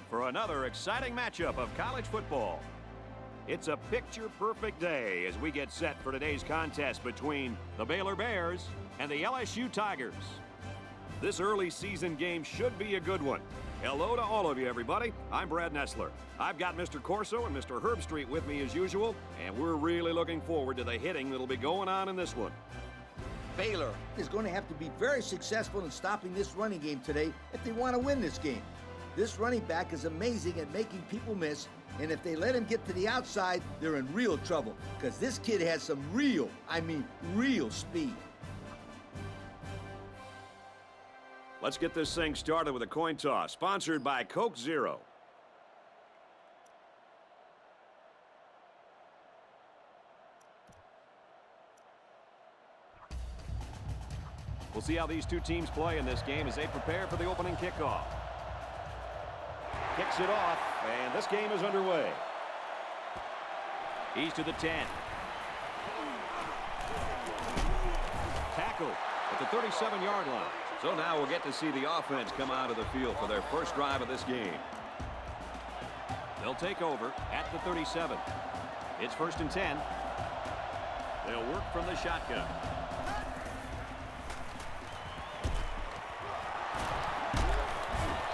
for another exciting matchup of college football. It's a picture-perfect day as we get set for today's contest between the Baylor Bears and the LSU Tigers. This early season game should be a good one. Hello to all of you, everybody. I'm Brad Nessler. I've got Mr. Corso and Mr. Herbstreet with me as usual, and we're really looking forward to the hitting that'll be going on in this one. Baylor is going to have to be very successful in stopping this running game today if they want to win this game. This running back is amazing at making people miss, and if they let him get to the outside, they're in real trouble because this kid has some real speed. Let's get this thing started with a coin toss, sponsored by Coke Zero. We'll see how these two teams play in this game as they prepare for the opening kickoff. Kicks it off, and this game is underway. He's to the 10. Tackle at the 37-yard line. So now we'll get to see the offense come out of the field for their first drive of this game. They'll take over at the 37. It's 1st and 10. They'll work from the shotgun.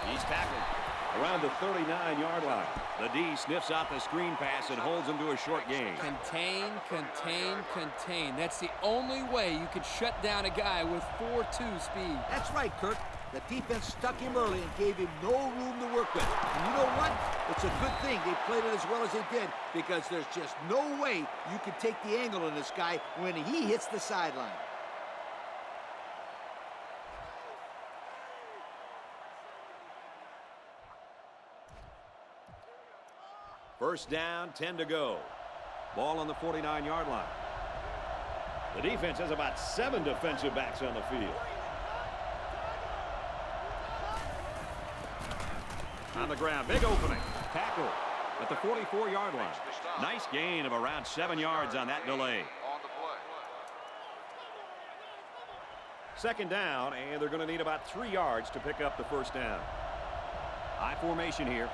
He's tackled around the 39-yard line. The D sniffs out the screen pass and holds him to a short gain. Contain, contain, contain. That's the only way you could shut down a guy with 4.2 speed. That's right, Kurt. The defense stuck him early and gave him no room to work with. And you know what? It's a good thing they played it as well as they did because there's just no way you can take the angle on this guy when he hits the sideline. First down, 10 to go. Ball on the 49-yard line. The defense has about 7 defensive backs on the field. On the ground, big opening. Tackle at the 44-yard line. Nice gain of around 7 yards on that delay. Second down, and they're going to need about 3 yards to pick up the first down. High formation here.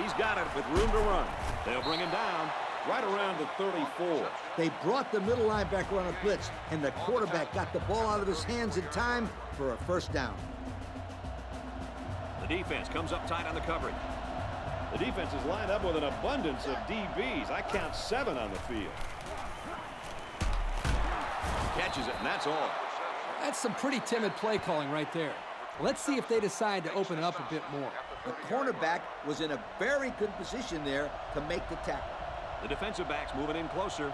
He's got it with room to run. They'll bring him down right around the 34. They brought the middle linebacker on a blitz, and the quarterback got the ball out of his hands in time for a first down. The defense comes up tight on the coverage. The defense is lined up with an abundance of DBs. I count 7 on the field. Catches it, and that's all. That's some pretty timid play calling right there. Let's see if they decide to open it up a bit more. The cornerback was in a very good position there to make the tackle. The defensive back's moving in closer.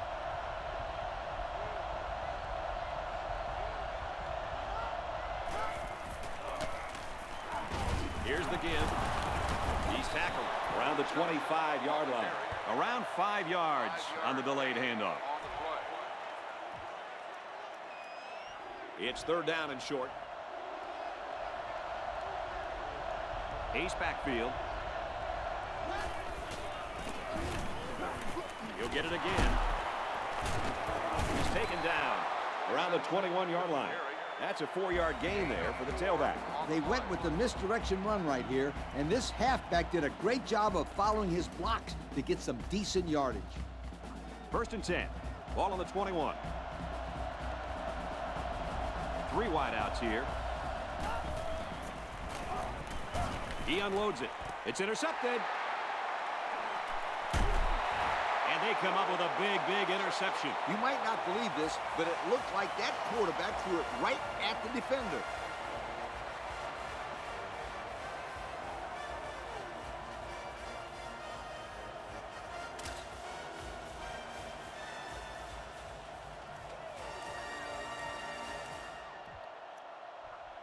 Here's the give. He's tackled around the 25-yard line. Around 5 yards on the delayed handoff. It's third down and short. Ace backfield. He'll get it again. He's taken down around the 21-yard line. That's a 4-yard gain there for the tailback. They went with the misdirection run right here, and this halfback did a great job of following his blocks to get some decent yardage. 1st and 10. Ball on the 21. 3 wideouts here. He unloads it. It's intercepted. And they come up with a big interception. You might not believe this, but it looked like that quarterback threw it right at the defender.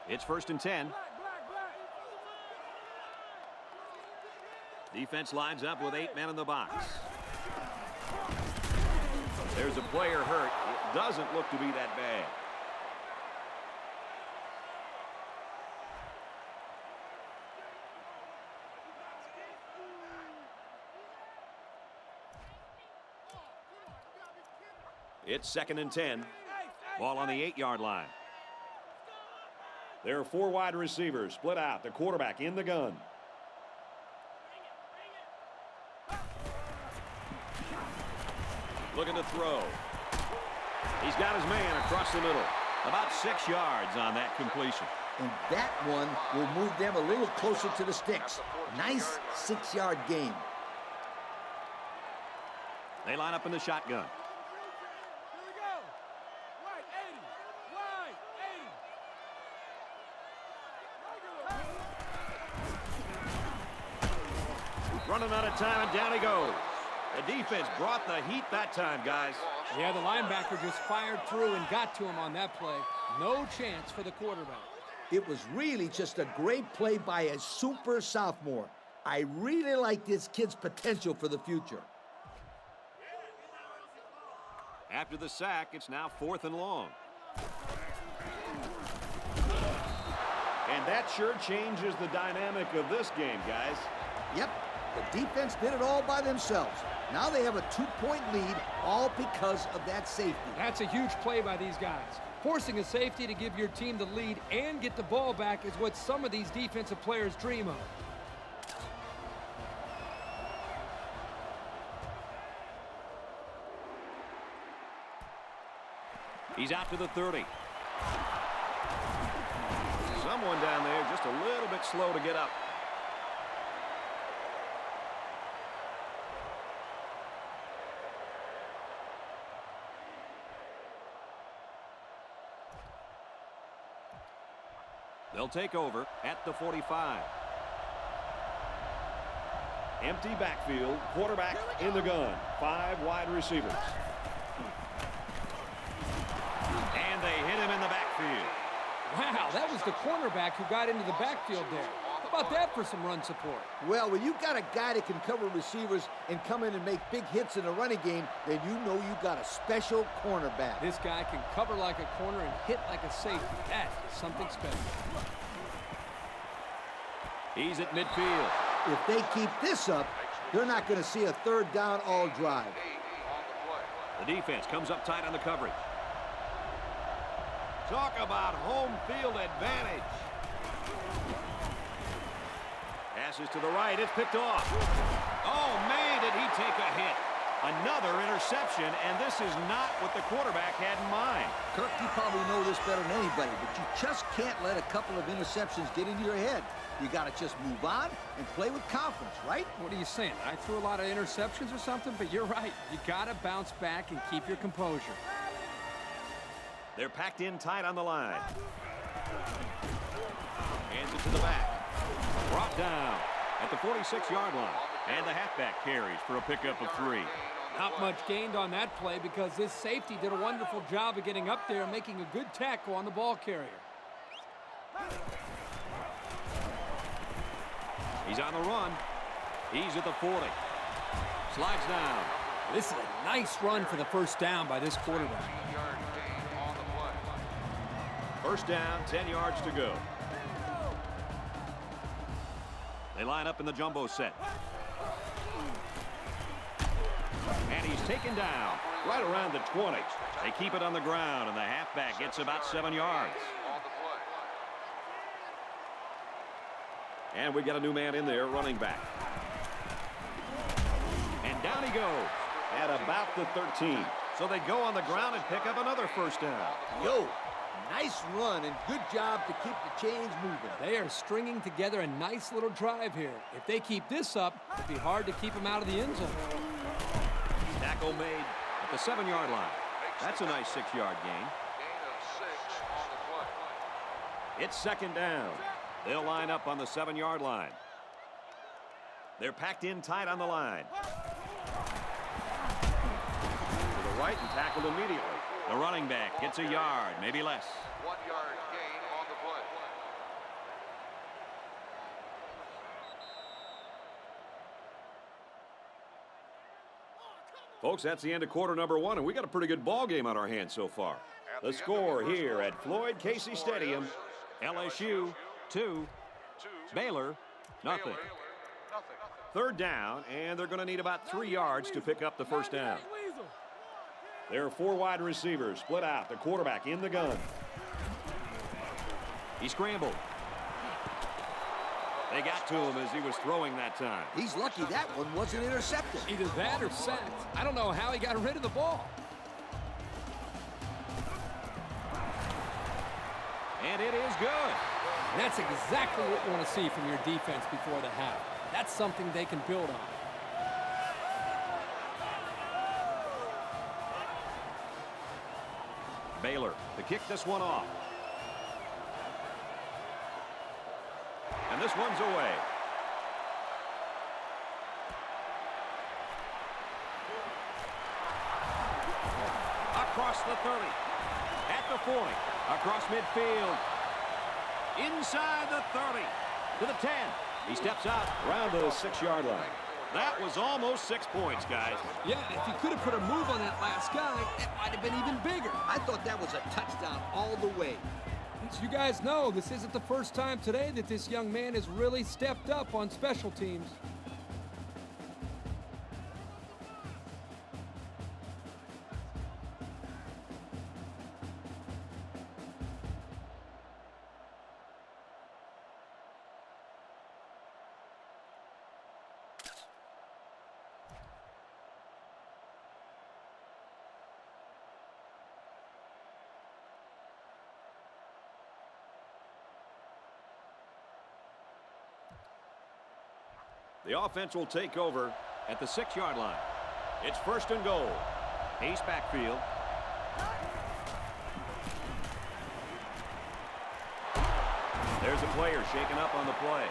It's 1st and 10. Defense lines up with 8 men in the box. There's a player hurt. It doesn't look to be that bad. It's 2nd and 10. Ball on the 8-yard line. There are 4 wide receivers split out. The quarterback in the gun. Looking to throw. He's got his man across the middle. About 6 yards on that completion. And that one will move them a little closer to the sticks. Nice 6-yard gain. They line up in the shotgun. Running out of time, and down he goes. The defense brought the heat that time, guys. Yeah, the linebacker just fired through and got to him on that play. No chance for the quarterback. It was really just a great play by a super sophomore. I really like this kid's potential for the future. After the sack, it's now 4th and long. And that sure changes the dynamic of this game, guys. Yep, the defense did it all by themselves. Now they have a 2-point lead, all because of that safety. That's a huge play by these guys. Forcing a safety to give your team the lead and get the ball back is what some of these defensive players dream of. He's out to the 30. Someone down there just a little bit slow to get up. They'll take over at the 45. Empty backfield, quarterback in the gun. 5 wide receivers. And they hit him in the backfield. Wow, that was the cornerback who got into the backfield there. How about that for some run support? Well, when you've got a guy that can cover receivers and come in and make big hits in the running game, then you know you got a special cornerback. This guy can cover like a corner and hit like a safety. That is something special. He's at midfield. If they keep this up, they're not going to see a 3rd down all drive. The defense comes up tight on the coverage. Talk about home field advantage. Passes to the right. It's picked off. Oh, man, did he take a hit. Another interception, and this is not what the quarterback had in mind. Kirk, you probably know this better than anybody, but you just can't let a couple of interceptions get into your head. You got to just move on and play with confidence, right? What are you saying? I threw a lot of interceptions or something? But you're right. You got to bounce back and keep your composure. They're packed in tight on the line. Hands it to the back. Brought down at the 46-yard line. And the halfback carries for a pickup of 3. Not much gained on that play because this safety did a wonderful job of getting up there and making a good tackle on the ball carrier. He's on the run. He's at the 40. Slides down. This is a nice run for the 1st down by this quarterback. 1st down, 10 yards to go. They line up in the jumbo set. And he's taken down right around the 20. They keep it on the ground, and the halfback gets about 7 yards. And we got a new man in there, running back. And down he goes at about the 13. So they go on the ground and pick up another 1st down. Yo, nice run and good job to keep the chains moving. They are stringing together a nice little drive here. If they keep this up, it'd be hard to keep them out of the end zone. Tackle made at the 7-yard line. That's a nice 6-yard gain. Gain of 6 on the play. It's 2nd down. They'll line up on the 7-yard line. They're packed in tight on the line. To the right and tackled immediately. The running back gets a yard, maybe less. 1-yard gain on the play. Folks, that's the end of quarter number 1, and we got a pretty good ball game on our hands so far. The score here at Floyd Casey Stadium, LSU 2, Baylor nothing. 3rd down, and they're going to need about 3 yards to pick up the 1st down. There are 4 wide receivers split out. The quarterback in the gun. He scrambled. They got to him as he was throwing that time. He's lucky that one wasn't intercepted. Either that or sacked. I don't know how he got rid of the ball. And it is good. And that's exactly what you want to see from your defense before the half. That's something they can build on. Baylor to kick this one off. And this one's away. Across the 30. At the 40. Across midfield. Inside the 30. To the 10. He steps out around the 6-yard line. That was almost 6 points, guys. Yeah, if he could have put a move on that last guy, it might have been even bigger. I thought that was a touchdown all the way. As you guys know, this isn't the first time today that this young man has really stepped up on special teams. The offense will take over at the 6-yard line. It's 1st and goal. Ace backfield. There's a player shaken up on the play.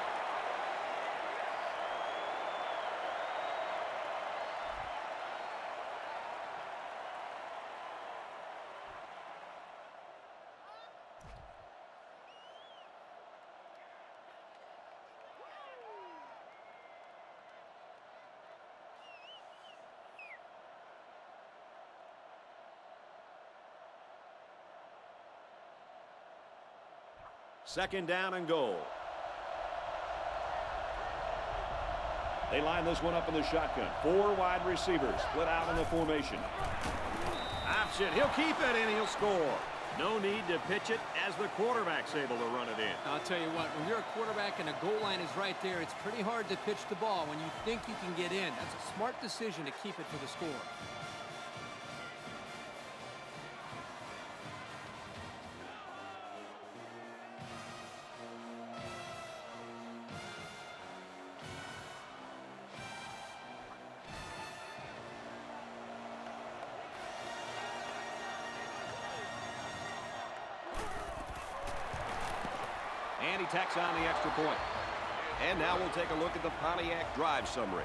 Second down and goal. They line this one up in the shotgun. 4 wide receivers split out in the formation. Option. He'll keep it and he'll score. No need to pitch it as the quarterback's able to run it in. I'll tell you what, when you're a quarterback and the goal line is right there, it's pretty hard to pitch the ball when you think you can get in. That's a smart decision to keep it for the score. And he tacks on the extra point. And now we'll take a look at the Pontiac drive summary.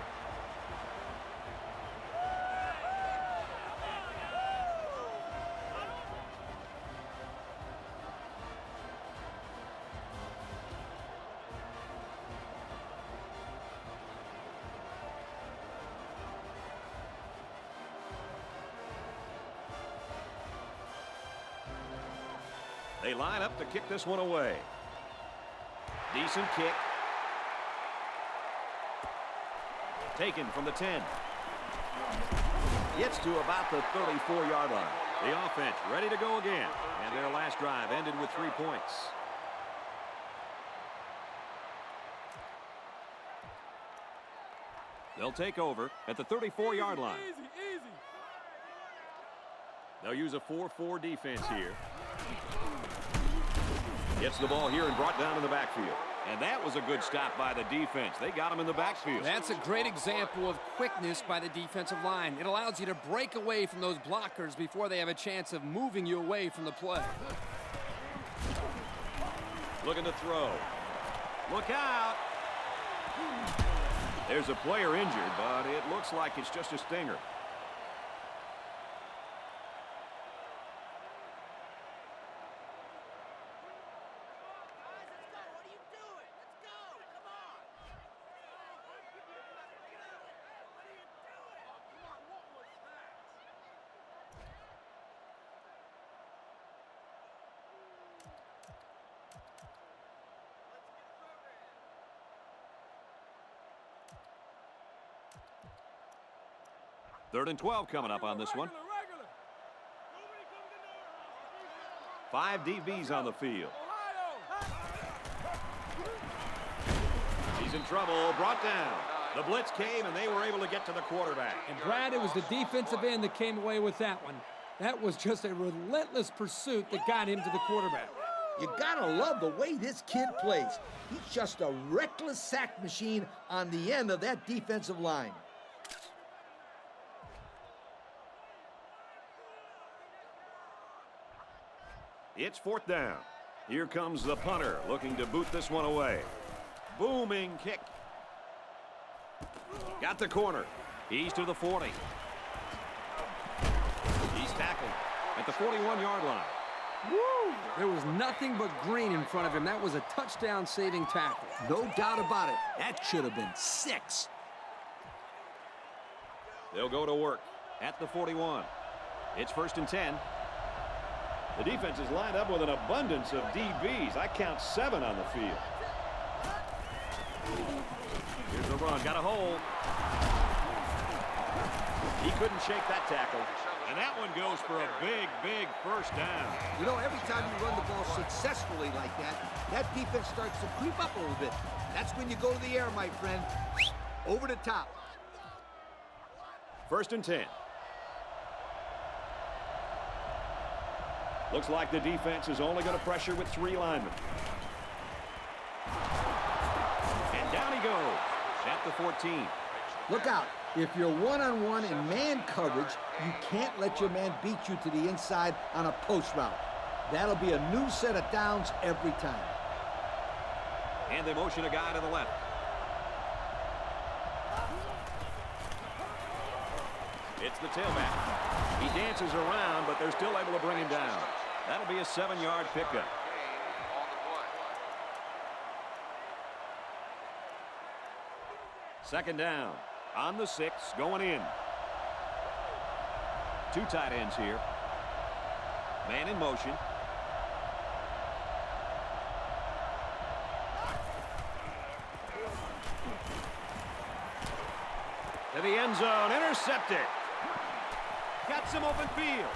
They line up to kick this one away. Decent kick. Taken from the 10. Gets to about the 34-yard line. The offense ready to go again. And their last drive ended with 3 points. They'll take over at the 34-yard line. Easy. They'll use a 4-4 defense here. Gets the ball here and brought down in the backfield. And that was a good stop by the defense. They got him in the backfield. That's a great example of quickness by the defensive line. It allows you to break away from those blockers before they have a chance of moving you away from the play. Looking to throw. Look out. There's a player injured, but it looks like it's just a stinger. Third and 12 coming up on this one. 5 DBs on the field. trouble, brought down. The blitz came, and they were able to get to the quarterback. And, Brad, it was the defensive end that came away with that one. That was just a relentless pursuit that got him to the quarterback. You gotta love the way this kid plays. He's just a reckless sack machine on the end of that defensive line. It's 4th down. Here comes the punter, looking to boot this one away. Booming kick. Got the corner. He's to the 40. He's tackled at the 41-yard line. Woo! There was nothing but green in front of him. That was a touchdown-saving tackle. No doubt about it. That should have been 6. They'll go to work at the 41. It's 1st and 10. The defense is lined up with an abundance of DBs. I count 7 on the field. Here's the run. Got a hole. He couldn't shake that tackle. And that one goes for a big, big first down. You know, every time you run the ball successfully like that, that defense starts to creep up a little bit. That's when you go to the air, my friend. Over the top. 1st and 10. Looks like the defense is only going to pressure with 3 linemen. And down he goes at the 14. Look out. If you're one-on-one in man coverage, you can't let your man beat you to the inside on a post route. That'll be a new set of downs every time. And they motion a guy to the left. It's the tailback. He dances around, but they're still able to bring him down. That'll be a 7-yard pickup. Second down. On the 6, going in. 2 tight ends here. Man in motion. To the end zone, intercepted. Got some open field.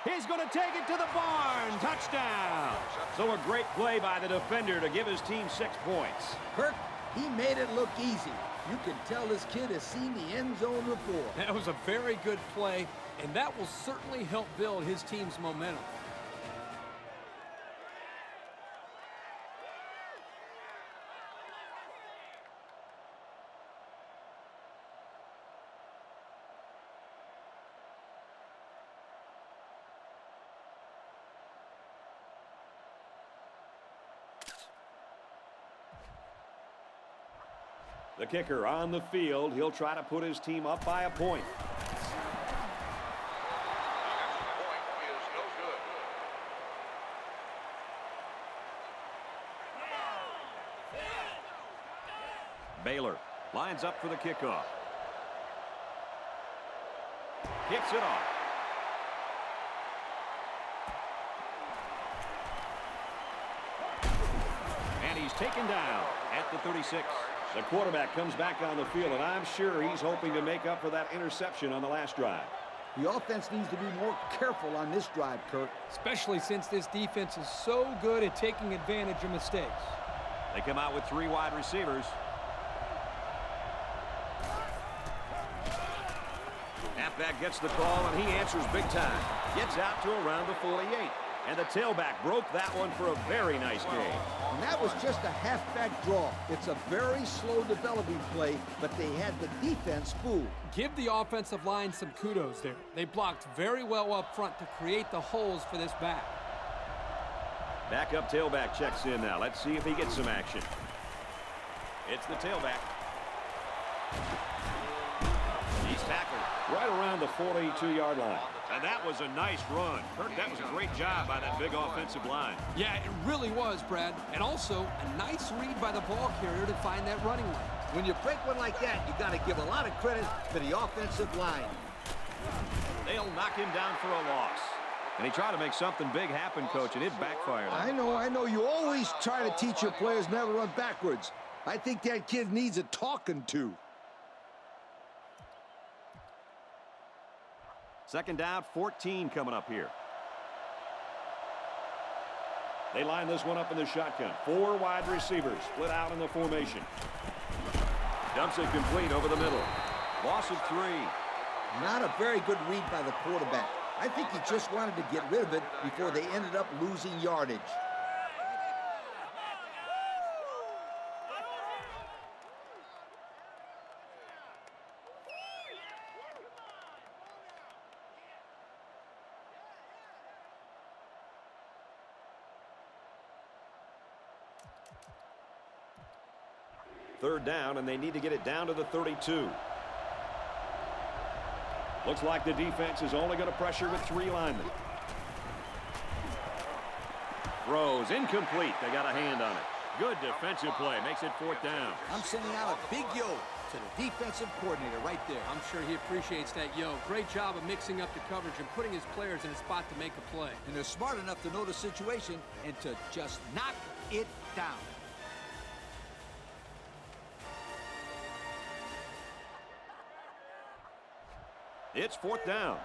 He's going to take it to the barn. Touchdown. So a great play by the defender to give his team 6 points. Kirk, he made it look easy. You can tell this kid has seen the end zone before. That was a very good play, and that will certainly help build his team's momentum. The kicker on the field. He'll try to put his team up by a point. Baylor lines up for the kickoff. Kicks it off. And he's taken down at the 36. The quarterback comes back on the field, and I'm sure he's hoping to make up for that interception on the last drive. The offense needs to be more careful on this drive, Kirk. Especially since this defense is so good at taking advantage of mistakes. They come out with 3 wide receivers. Halfback gets the call, and he answers big time. Gets out to around the 48. And the tailback broke that one for a very nice game. And that was just a halfback draw. It's a very slow developing play, but they had the defense fooled. Give the offensive line some kudos there. They blocked very well up front to create the holes for this back. Backup tailback checks in now. Let's see if he gets some action. It's the tailback. He's tackled right around the 42-yard line. And that was a nice run. Kirk, that was a great job by that big offensive line. Yeah, it really was, Brad. And also, a nice read by the ball carrier to find that running lane. When you break one like that, you got to give a lot of credit to the offensive line. They'll knock him down for a loss. And he tried to make something big happen, Coach, and it backfired. I know. You always try to teach your players never run backwards. I think that kid needs a talking to. Second down, 14 coming up here. They line this one up in the shotgun. 4 wide receivers split out in the formation. Dumps it complete over the middle. Loss of 3. Not a very good read by the quarterback. I think he just wanted to get rid of it before they ended up losing yardage. Third down, and they need to get it down to the 32. Looks like the defense is only going to pressure with 3 linemen. Throws incomplete. They got a hand on it. Good defensive play. Makes it 4th down. I'm sending out a big yo to the defensive coordinator right there. I'm sure he appreciates that yo. Great job of mixing up the coverage and putting his players in a spot to make a play. And they're smart enough to know the situation and to just knock it down. It's 4th down.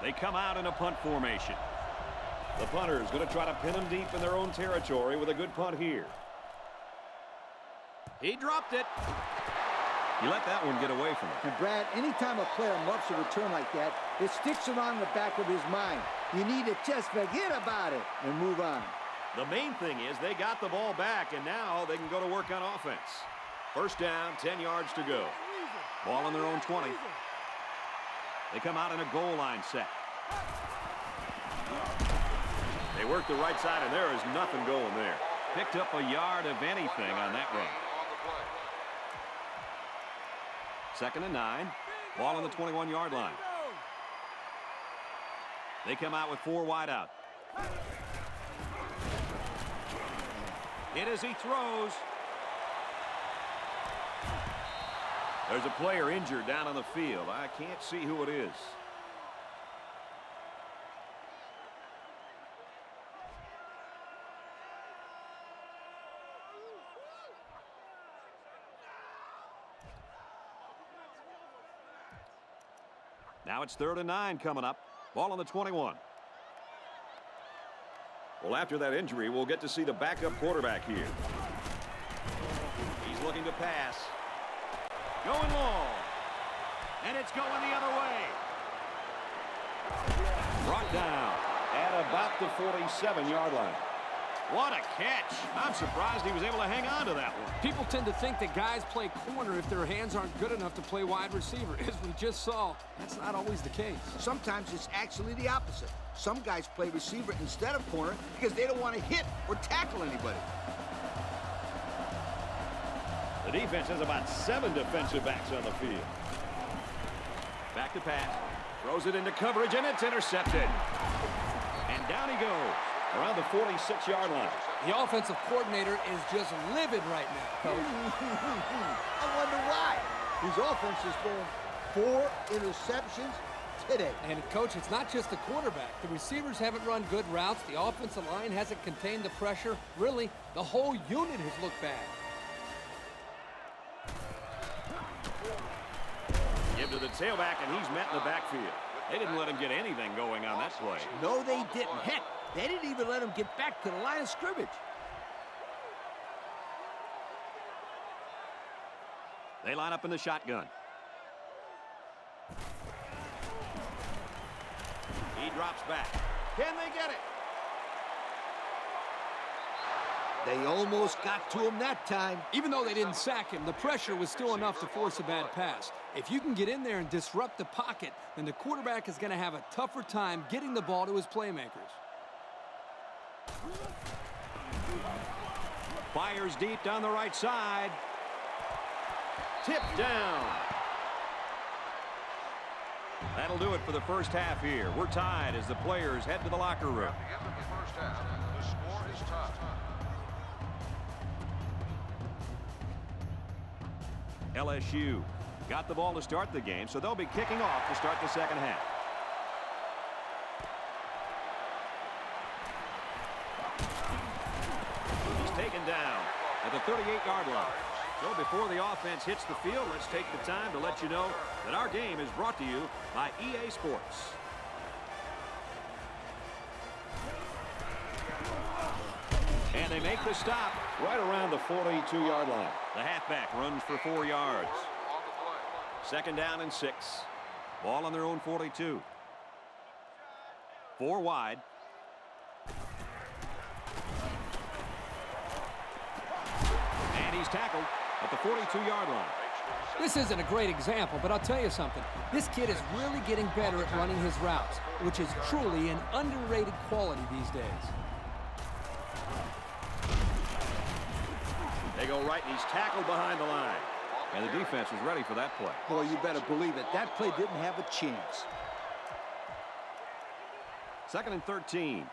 They come out in a punt formation. The punter is going to try to pin them deep in their own territory with a good punt here. He dropped it. He let that one get away from him. And Brad, anytime a player muffs a return like that, it sticks around the back of his mind. You need to just forget about it and move on. The main thing is they got the ball back, and now they can go to work on offense. First down, 10 yards to go. Ball on their own 20. They come out in a goal line set. They work the right side, and there is nothing going there. Picked up a yard of anything on that run. Second and 9. Ball on the 21-yard line. They come out with 4 wide out. Hit as he throws. There's a player injured down on the field. I can't see who it is. Now it's 3rd and 9 coming up. Ball on the 21. Well, after that injury, we'll get to see the backup quarterback here. He's looking to pass. Going long. And it's going the other way. Brought down at about the 47-yard line. What a catch. I'm surprised he was able to hang on to that one. People tend to think that guys play corner if their hands aren't good enough to play wide receiver. As we just saw, that's not always the case. Sometimes it's actually the opposite. Some guys play receiver instead of corner because they don't want to hit or tackle anybody. The defense has about 7 defensive backs on the field. Back to pass. Throws it into coverage, and it's intercepted. And down he goes around the 46-yard line. The offensive coordinator is just livid right now, Coach. I wonder why. His offense is throwing 4 interceptions today. And, Coach, it's not just the quarterback. The receivers haven't run good routes. The offensive line hasn't contained the pressure. Really, the whole unit has looked bad. Give to the tailback, and he's met in the backfield. They didn't let him get anything going on that play. No, they didn't. Heck, they didn't even let him get back to the line of scrimmage. They line up in the shotgun. He drops back. Can they get it? They almost got to him that time. Even though they didn't sack him, the pressure was still enough to force a bad pass. If you can get in there and disrupt the pocket, then the quarterback is going to have a tougher time getting the ball to his playmakers. Fires deep down the right side. Tipped down. That'll do it for the first half here. We're tied as the players head to the locker room. At the end of the first half, the score is tied. LSU got the ball to start the game, so they'll be kicking off to start the second half. He's taken down at the 38-yard line. So before the offense hits the field, let's take the time to let you know that our game is brought to you by EA Sports. they make the stop right around the 42-yard line. The halfback runs for 4 yards. On the play. 2nd down and 6. Ball on their own 42. 4 wide. And he's tackled at the 42-yard line. This isn't a great example, but I'll tell you something. This kid is really getting better at running his routes, which is truly an underrated quality these days. They go right, and he's tackled behind the line. And the defense was ready for that play. Boy, you better believe it. That play didn't have a chance. 2nd and 13.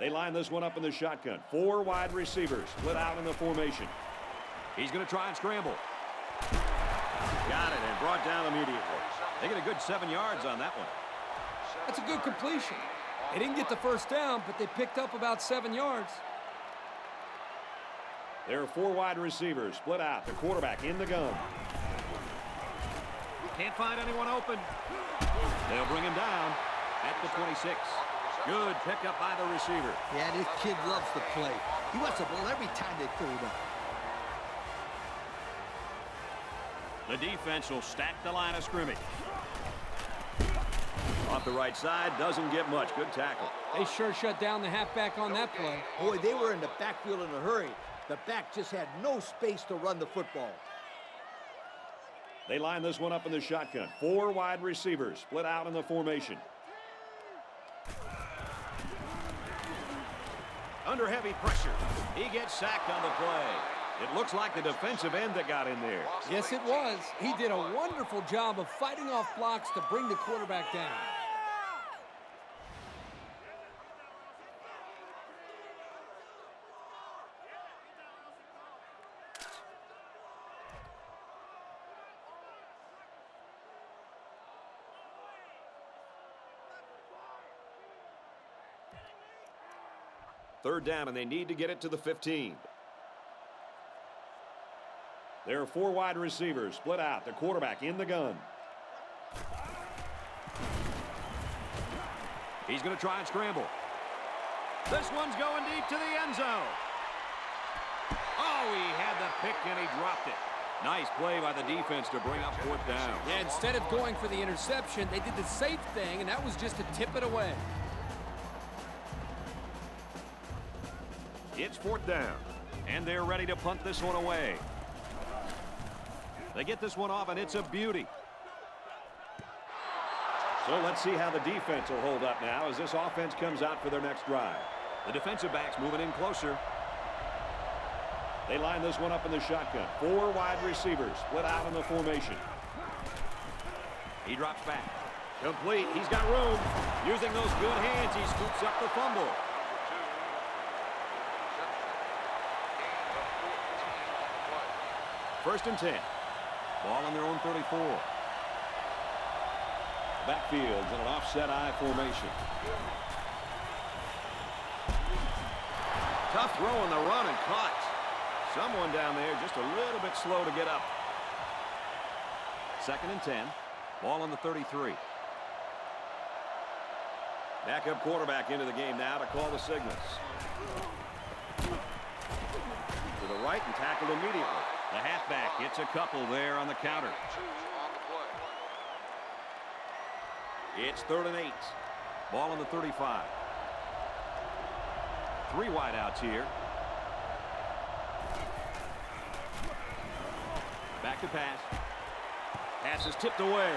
They line this one up in the shotgun. 4 wide receivers split out in the formation. He's going to try and scramble. Got it and brought down immediately. They get a good 7 yards on that one. That's a good completion. They didn't get the first down, but they picked up about 7 yards. There are 4 wide receivers split out. The quarterback in the gun. Can't find anyone open. They'll bring him down at the 26. Good pickup by the receiver. Yeah, this kid loves to play. He wants the ball every time they throw it up. The defense will stack the line of scrimmage. Off the right side, doesn't get much. Good tackle. They sure shut down the halfback on that play. Boy, they were in the backfield in a hurry. The back just had no space to run the football. They line this one up in the shotgun. 4 wide receivers split out in the formation. Under heavy pressure. He gets sacked on the play. It looks like the defensive end that got in there. Yes, it was. He did a wonderful job of fighting off blocks to bring the quarterback down. Third down, and they need to get it to the 15. There are 4 wide receivers split out. The quarterback in the gun. He's going to try and scramble. This one's going deep to the end zone. Oh, he had the pick and he dropped it. Nice play by the defense to bring up 4th down. Yeah, instead of going for the interception, they did the safe thing, and that was just to tip it away. It's 4th down, and they're ready to punt this one away. They get this one off, and it's a beauty. So let's see how the defense will hold up now as this offense comes out for their next drive. The defensive backs moving in closer. They line this one up in the shotgun. 4 wide receivers split out in the formation. He drops back. Complete. He's got room. Using those good hands, he scoops up the fumble. 1st and 10. Ball on their own 34. Backfield in an offset I formation. Tough throw on the run and caught. Someone down there just a little bit slow to get up. 2nd and 10. Ball on the 33. Backup quarterback into the game now to call the signals. To the right and tackled immediately. The halfback gets a couple there on the counter. It's 3rd and 8. Ball on the 35. 3 wide outs here. Back to pass. Pass is tipped away.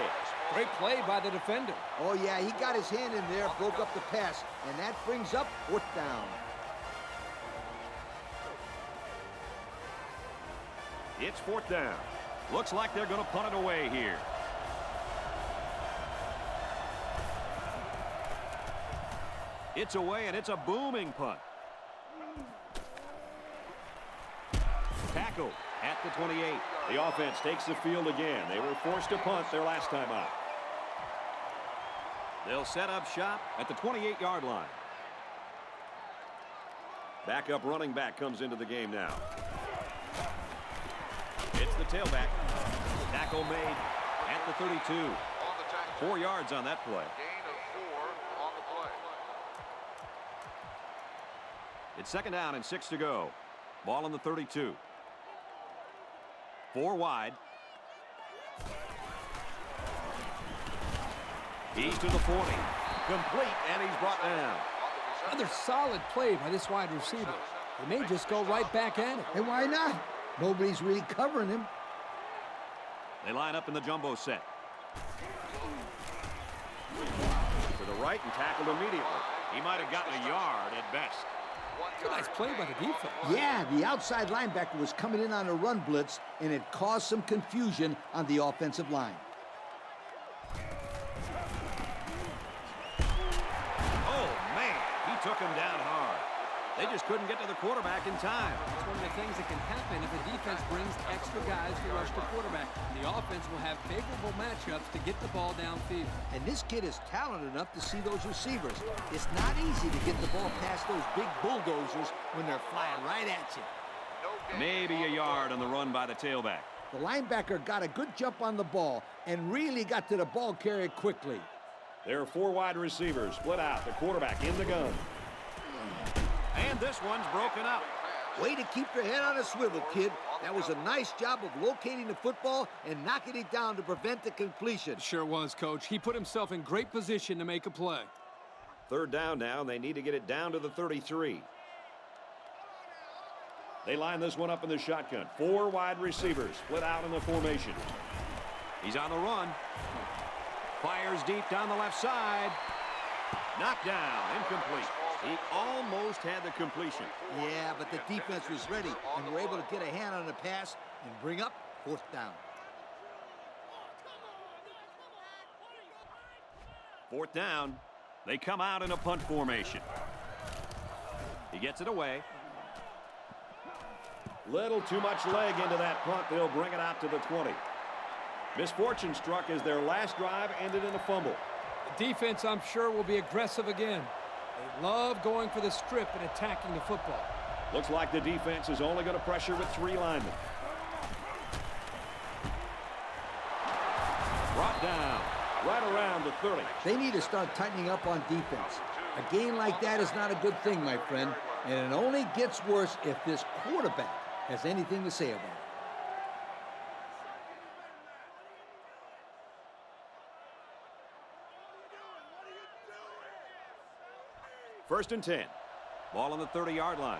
Great play by the defender. Oh, yeah, he got his hand in there, broke up the pass, and that brings up 4th down. It's 4th down. Looks like they're going to punt it away here. It's away, and it's a booming punt. Tackle at the 28. The offense takes the field again. They were forced to punt their last time out. They'll set up shop at the 28-yard line. Backup running back comes into the game now. It's the tailback. Tackle made at the 32. 4 yards on that play. Gain of 4 on the play. It's 2nd down and 6 to go. Ball on the 32. 4 wide. He's to the 40. Complete, and he's brought down. Another solid play by this wide receiver. He may just go right back at it. And why not? Nobody's really covering him. They line up in the jumbo set. To the right and tackled immediately. He might have gotten a yard at best. It's a nice play by the defense. Yeah, the outside linebacker was coming in on a run blitz, and it caused some confusion on the offensive line. Oh, man, he took him down hard. They just couldn't get to the quarterback in time. It's one of the things that can happen if the defense brings extra guys to rush the quarterback. The offense will have favorable matchups to get the ball downfield. And this kid is talented enough to see those receivers. It's not easy to get the ball past those big bulldozers when they're flying right at you. Maybe a yard on the run by the tailback. The linebacker got a good jump on the ball and really got to the ball carrier quickly. There are 4 wide receivers split out. The quarterback in the gun. And this one's broken up. Way to keep your head on a swivel, kid. That was a nice job of locating the football and knocking it down to prevent the completion. It sure was, Coach. He put himself in great position to make a play. 3rd down now, and they need to get it down to the 33. They line this one up in the shotgun. 4 wide receivers split out in the formation. He's on the run. Fires deep down the left side. Knocked down, incomplete. He almost had the completion. Yeah, but the defense was ready and were able to get a hand on the pass and bring up 4th down. 4th down. They come out in a punt formation. He gets it away. Little too much leg into that punt. They'll bring it out to the 20. Misfortune struck as their last drive ended in a fumble. The defense, I'm sure, will be aggressive again. They love going for the strip and attacking the football. Looks like the defense is only going to pressure with 3 linemen. Brought down right around the 30. They need to start tightening up on defense. A game like that is not a good thing, my friend, and it only gets worse if this quarterback has anything to say about it. First and 10. Ball on the 30-yard line.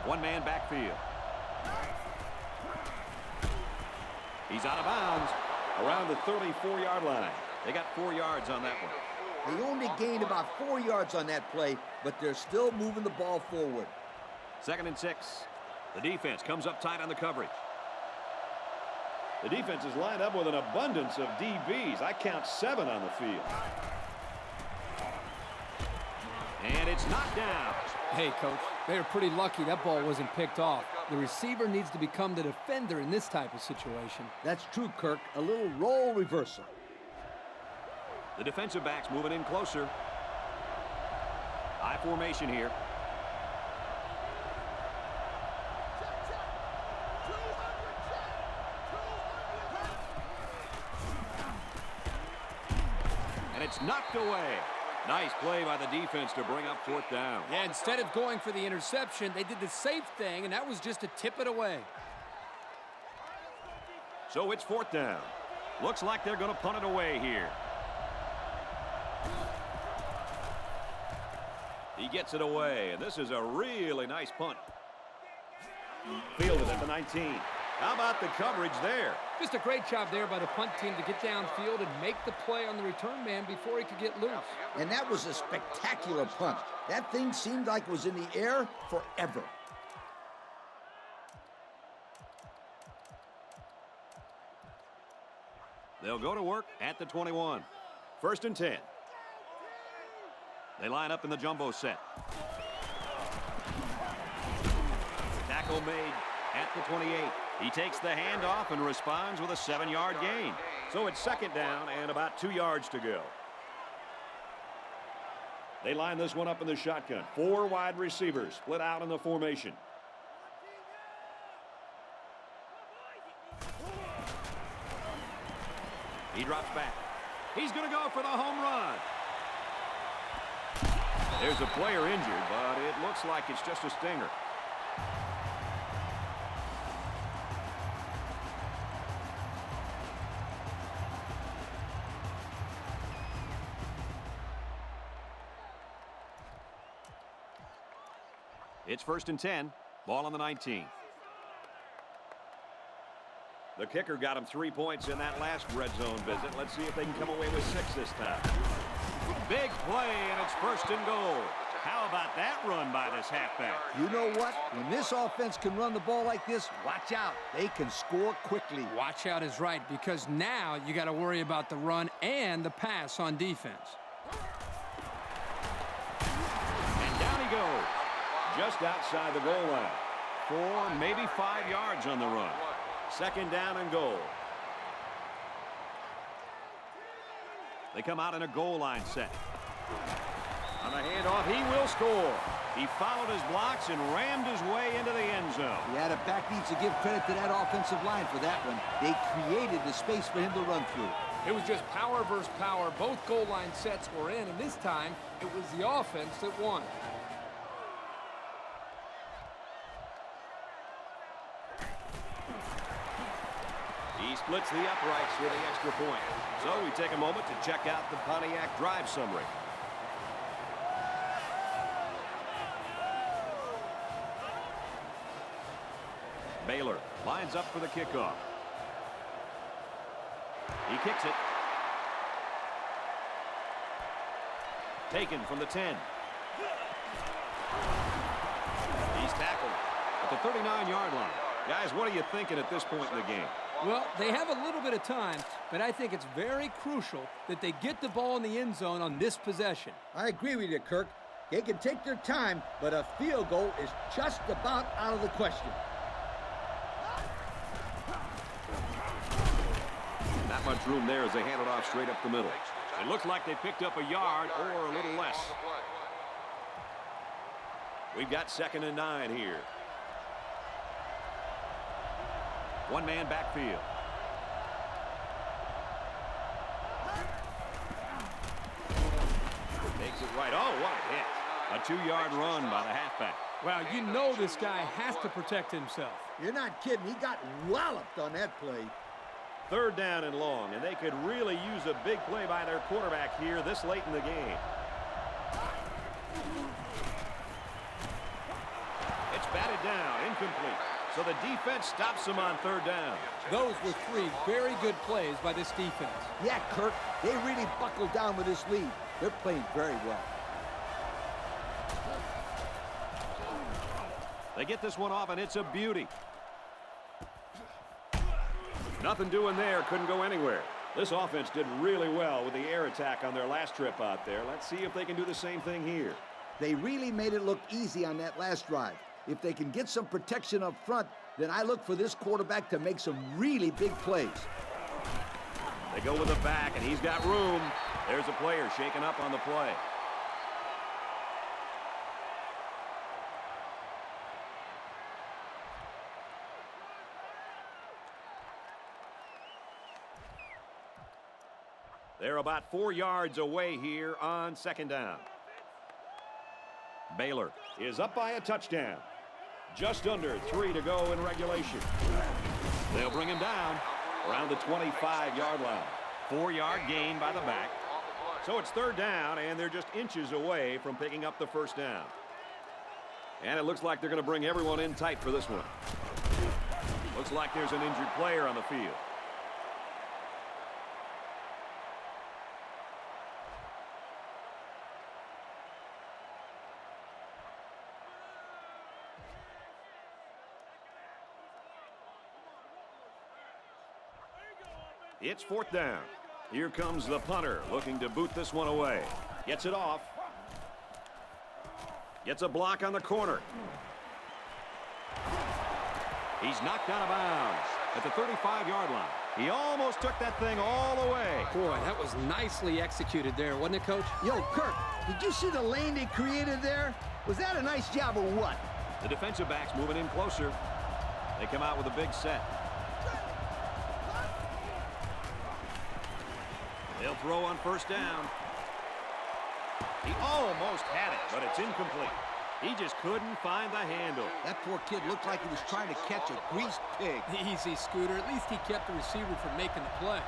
1-man backfield. He's out of bounds around the 34-yard line. They got 4 yards on that one. They only gained about 4 yards on that play, but they're still moving the ball forward. 2nd and 6. The defense comes up tight on the coverage. The defense is lined up with an abundance of DBs. I count 7 on the field. And it's knocked down. Hey, Coach, they are pretty lucky that ball wasn't picked off. The receiver needs to become the defender in this type of situation. That's true, Kirk. A little role reversal. The defensive backs moving in closer. High formation here. And it's knocked away. Nice play by the defense to bring up 4th down. Yeah, instead of going for the interception, they did the safe thing, and that was just to tip it away. So it's 4th down. Looks like they're going to punt it away here. He gets it away, and this is a really nice punt. Fielded at the 19. How about the coverage there? Just a great job there by the punt team to get downfield and make the play on the return man before he could get loose. And that was a spectacular punt. That thing seemed like it was in the air forever. They'll go to work at the 21. 1st and 10. They line up in the jumbo set. Tackle made at the 28. He takes the handoff and responds with a 7-yard gain. So it's 2nd down and about 2 yards to go. They line this one up in the shotgun. 4 wide receivers split out in the formation. He drops back. He's going to go for the home run. There's a player injured, but it looks like it's just a stinger. It's 1st and 10. Ball on the 19. The kicker got him 3 points in that last red zone visit. Let's see if they can come away with 6 this time. Big play, and it's 1st and goal. How about that run by this halfback? You know what? When this offense can run the ball like this, watch out. They can score quickly. Watch out is right, because now you got to worry about the run and the pass on defense. And down he goes. Just outside the goal line. 4, maybe 5 yards on the run. 2nd down and goal. They come out in a goal line set. On the handoff, he will score. He followed his blocks and rammed his way into the end zone. Yeah, the back needs to give credit to that offensive line for that one. They created the space for him to run through. It was just power versus power. Both goal line sets were in, and this time it was the offense that won. He splits the uprights for the extra point. So we take a moment to check out the Pontiac drive summary. Baylor lines up for the kickoff. He kicks it. Taken from the 10. He's tackled at the 39-yard line. Guys, what are you thinking at this point in the game? Well, they have a little bit of time, but I think it's very crucial that they get the ball in the end zone on this possession. I agree with you, Kirk. They can take their time, but a field goal is just about out of the question. Not much room there as they hand it off straight up the middle. It looks like they picked up a yard or a little less. We've got 2nd and 9 here. One-man backfield. Takes it right. Oh, what a hit. A 2-yard run by the halfback. Well, you know this guy has to protect himself. You're not kidding. He got walloped on that play. 3rd down and long, and they could really use a big play by their quarterback here this late in the game. It's batted down, incomplete. So the defense stops them on 3rd down. Those were 3 very good plays by this defense. Yeah, Kirk, they really buckled down with this lead. They're playing very well. They get this one off, and it's a beauty. Nothing doing there. Couldn't go anywhere. This offense did really well with the air attack on their last trip out there. Let's see if they can do the same thing here. They really made it look easy on that last drive. If they can get some protection up front, then I look for this quarterback to make some really big plays. They go with the back, and he's got room. There's a player shaken up on the play. They're about 4 yards away here on 2nd down. Baylor is up by a touchdown. Just under 3 to go in regulation. They'll bring him down around the 25-yard line. 4-yard gain by the back. So it's 3rd down, and they're just inches away from picking up the 1st down. And it looks like they're going to bring everyone in tight for this one. Looks like there's an injured player on the field. It's 4th down. Here comes the punter looking to boot this one away. Gets it off. Gets a block on the corner. He's knocked out of bounds at the 35-yard line. He almost took that thing all the way. Boy, that was nicely executed there, wasn't it, Coach? Yo, Kirk, did you see the lane they created there? Was that a nice job or what? The defensive backs moving in closer. They come out with a big set. They'll throw on 1st down. He almost had it, but it's incomplete. He just couldn't find the handle. That poor kid looked like he was trying to catch a greased pig. Easy, Scooter. At least he kept the receiver from making the play.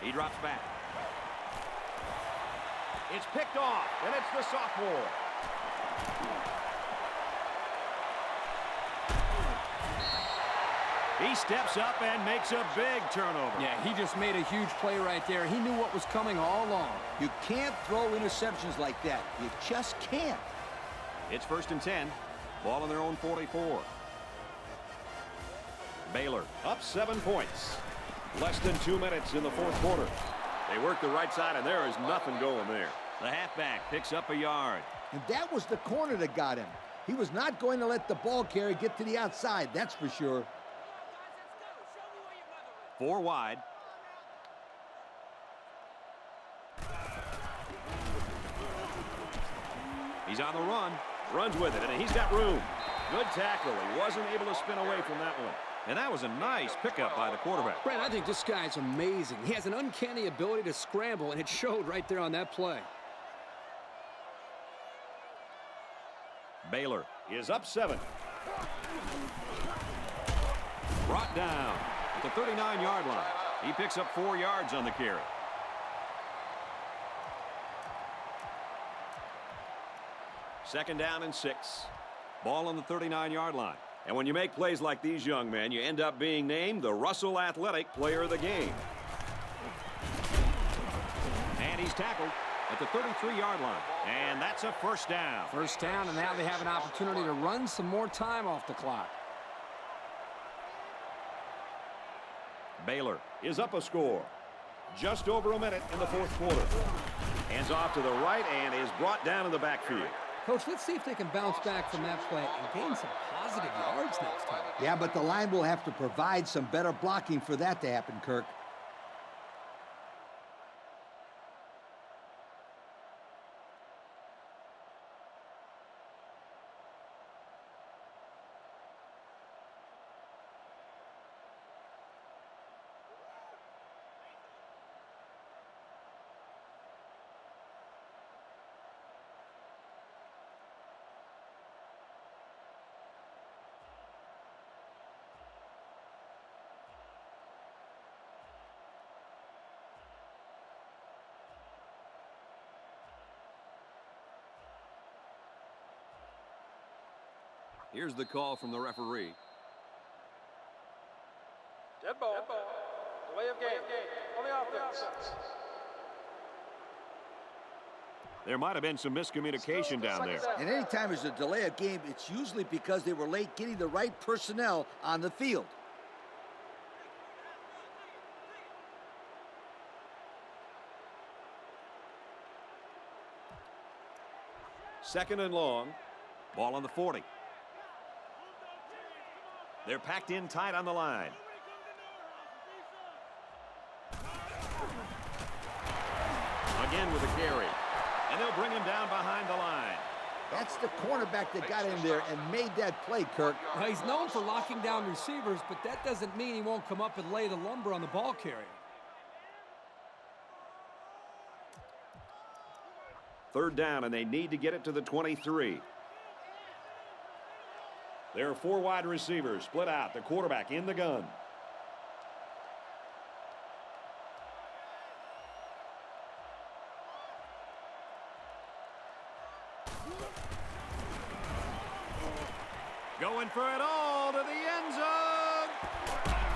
He drops back. It's picked off, and it's the sophomore. He steps up and makes a big turnover. Yeah, he just made a huge play right there. He knew what was coming all along. You can't throw interceptions like that. You just can't. It's 1st and 10. Ball on their own 44. Baylor up 7 points. Less than 2 minutes in the 4th quarter. They work the right side, and there is nothing going there. The halfback picks up a yard. And that was the corner that got him. He was not going to let the ball carrier get to the outside, that's for sure. 4 wide. He's on the run. Runs with it, and he's got room. Good tackle. He wasn't able to spin away from that one. And that was a nice pickup by the quarterback. Brad, I think this guy's amazing. He has an uncanny ability to scramble, and it showed right there on that play. Baylor is up 7. Brought down at the 39-yard line. He picks up 4 yards on the carry. Second down and 6. Ball on the 39-yard line. And when you make plays like these, young men, you end up being named the Russell Athletic Player of the Game. And he's tackled at the 33-yard line. And that's a first down. First down, and now they have an opportunity to run some more time off the clock. Baylor is up a score. Just over a minute in the 4th quarter. Hands off to the right and is brought down in the backfield. Coach, let's see if they can bounce back from that play and gain some positive yards next time. Yeah, but the line will have to provide some better blocking for that to happen, Kirk. Here's the call from the referee. Dead ball. Delay of game. On the offense. There might have been some miscommunication down there. And anytime there's a delay of game, it's usually because they were late getting the right personnel on the field. Second and long. Ball on the 40. They're packed in tight on the line. Again with a carry. And they'll bring him down behind the line. That's the cornerback that got in there and made that play, Kirk. Well, he's known for locking down receivers, but that doesn't mean he won't come up and lay the lumber on the ball carrier. Third down, and they need to get it to the 23. There are 4 wide receivers split out. The quarterback in the gun. Going for it all to the end zone.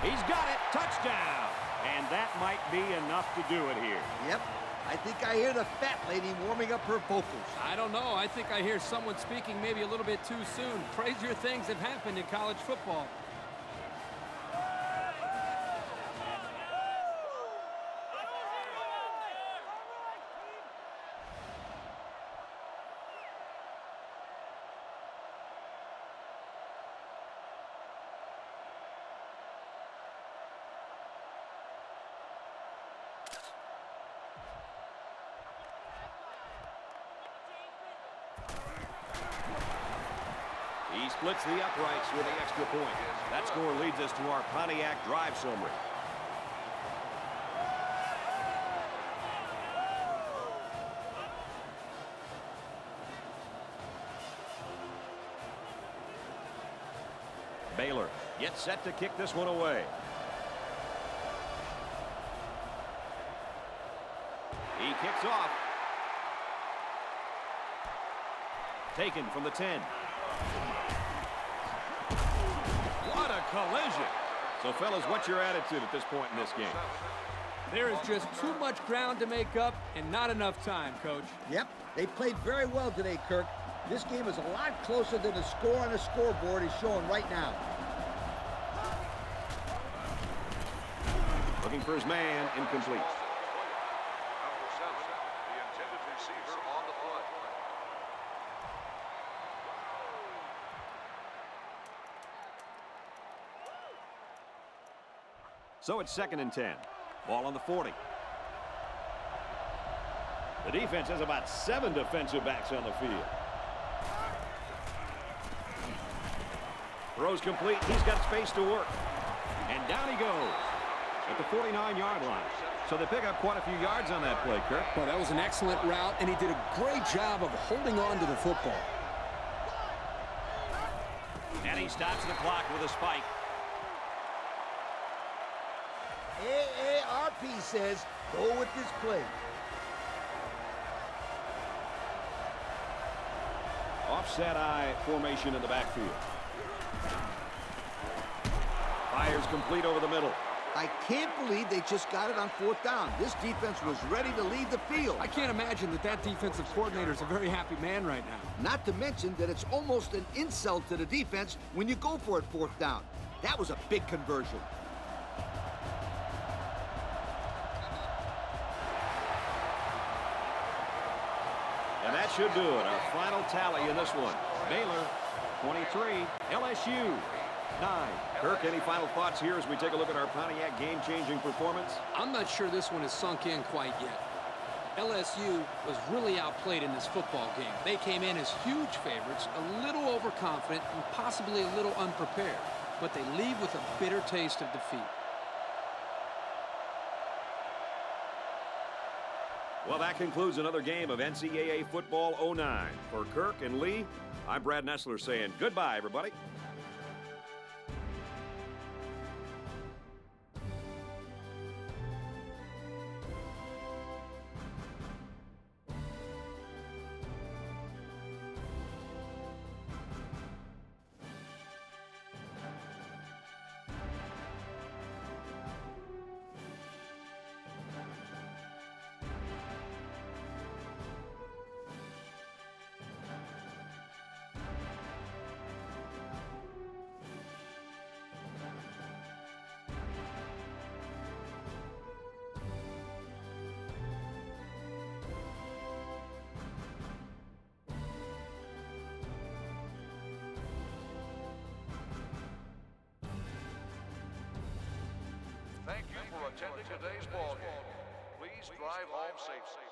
He's got it. Touchdown. And that might be enough to do it here. Yep. I think I hear the fat lady warming up her vocals. I don't know. I think I hear someone speaking maybe a little bit too soon. Crazier things have happened in college football. He splits the uprights with the extra point. That score leads us to our Pontiac drive summary. Baylor gets set to kick this one away. He kicks off. Taken from the 10. What a collision. So, fellas, what's your attitude at this point in this game? There is just too much ground to make up and not enough time, Coach. Yep, they played very well today, Kirk. This game is a lot closer than the score on the scoreboard is showing right now. Looking for his man, incomplete. Number 7, the intended receiver on the play. So it's 2nd and 10. Ball on the 40. The defense has about 7 defensive backs on the field. Throws complete. He's got space to work. And down he goes at the 49-yard line. So they pick up quite a few yards on that play, Kirk. Well, that was an excellent route, and he did a great job of holding on to the football. And he stops the clock with a spike. AARP says go with this play. Offset eye formation in the backfield. Fires complete over the middle. I can't believe they just got it on 4th down. This defense was ready to leave the field. I can't imagine that defensive coordinator is a very happy man right now. Not to mention that it's almost an insult to the defense when you go for it 4th down. That was a big conversion. And that should do it. Our final tally in this one. Baylor, 23. LSU, 9. Kirk, any final thoughts here as we take a look at our Pontiac game-changing performance? I'm not sure this one has sunk in quite yet. LSU was really outplayed in this football game. They came in as huge favorites, a little overconfident, and possibly a little unprepared. But they leave with a bitter taste of defeat. Well, that concludes another game of NCAA Football 09. For Kirk and Lee, I'm Brad Nessler saying goodbye, everybody. Thank you for attending today's ball game. Please drive home safely.